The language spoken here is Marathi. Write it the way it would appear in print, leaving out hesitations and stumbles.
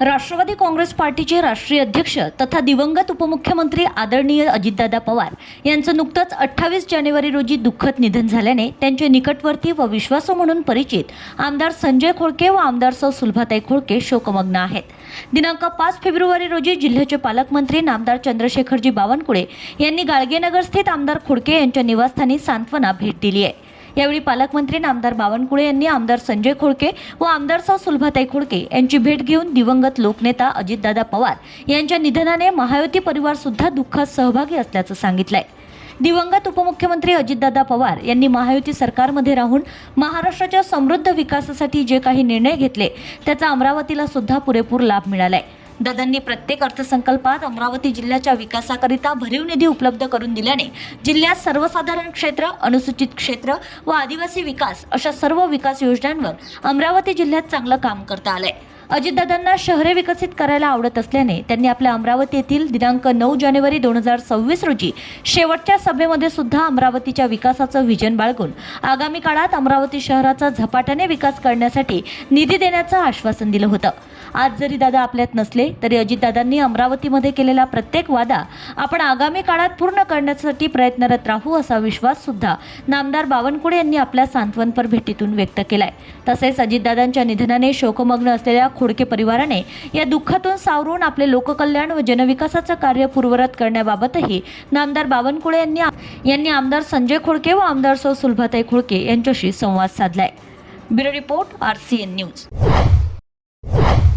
राष्ट्रवादी काँग्रेस पार्टीचे राष्ट्रीय अध्यक्ष तथा दिवंगत उपमुख्यमंत्री आदरणीय अजितदादा पवार यांचं नुकतंच 28 जानेवारी रोजी दुःखद निधन झाल्याने त्यांचे निकटवर्ती व विश्वासू म्हणून परिचित आमदार संजय खोडके व आमदार सौ सुलभाताई खोडके शोकमग्न आहेत। दिनांक 5 फेब्रुवारी रोजी जिल्ह्याचे पालकमंत्री नामदार चंद्रशेखरजी बावनकुळे यांनी गाडगेनगर स्थित आमदार खोडके यांच्या निवासस्थानी सांत्वना भेट दिली आहे। यावेळी पालकमंत्री नामदार बावनकुळे यांनी आमदार संजय खोडके व आमदार सौ सुलभाताई खोडके यांची भेट घेऊन दिवंगत लोकनेता अजितदादा पवार यांच्या निधनाने महायुती परिवार सुद्धा दुःखात सहभागी असल्याचं सांगितलंय। दिवंगत उपमुख्यमंत्री अजितदादा पवार यांनी महायुती सरकारमध्ये राहून महाराष्ट्राच्या समृद्ध विकासासाठी जे काही निर्णय घेतले त्याचा अमरावतीला सुद्धा पुरेपूर लाभ मिळालाय। दादांनी प्रत्येक अर्थसंकल्पात अमरावती जिल्ह्याच्या विकासाकरिता भरीव निधी उपलब्ध करून दिल्याने जिल्ह्यात सर्वसाधारण क्षेत्र, अनुसूचित क्षेत्र व आदिवासी विकास अशा सर्व विकास योजनांवर अमरावती जिल्ह्यात चांगलं काम करता आलंय। अजितदादांना शहरे विकसित करायला आवडत असल्याने त्यांनी आपल्या अमरावती येथील दिनांक 9 जानेवारी 2026 रोजी शेवटच्या सभेमध्ये सुद्धा अमरावतीच्या विकासाचं व्हिजन बाळगून आगामी काळात अमरावती शहराचा झपाट्याने विकास करण्यासाठी निधी देण्याचं आश्वासन दिलं होतं। आज जरी दादा आपल्यात नसले तरी अजितदादांनी अमरावतीमध्ये केलेला प्रत्येक वादा आपण आगामी काळात पूर्ण करण्यासाठी प्रयत्नरत राहू असा विश्वास सुद्धा नामदार बावनकुळे यांनी आपल्या सांत्वनपर भेटीतून व्यक्त केलाय। तसेच अजितदादांच्या निधनाने शोकमग्न असलेल्या खोडके परिवाराने या दुःखातून सावरून आपले लोककल्याण व जनविकासाचं कार्य पूर्ववत करण्याबाबतही नामदार बावनकुळे यांनी आमदार संजय खोडके व आमदार सौ सुलभाताई खोडके यांच्याशी संवाद साधलाय। Bureau report RCN news.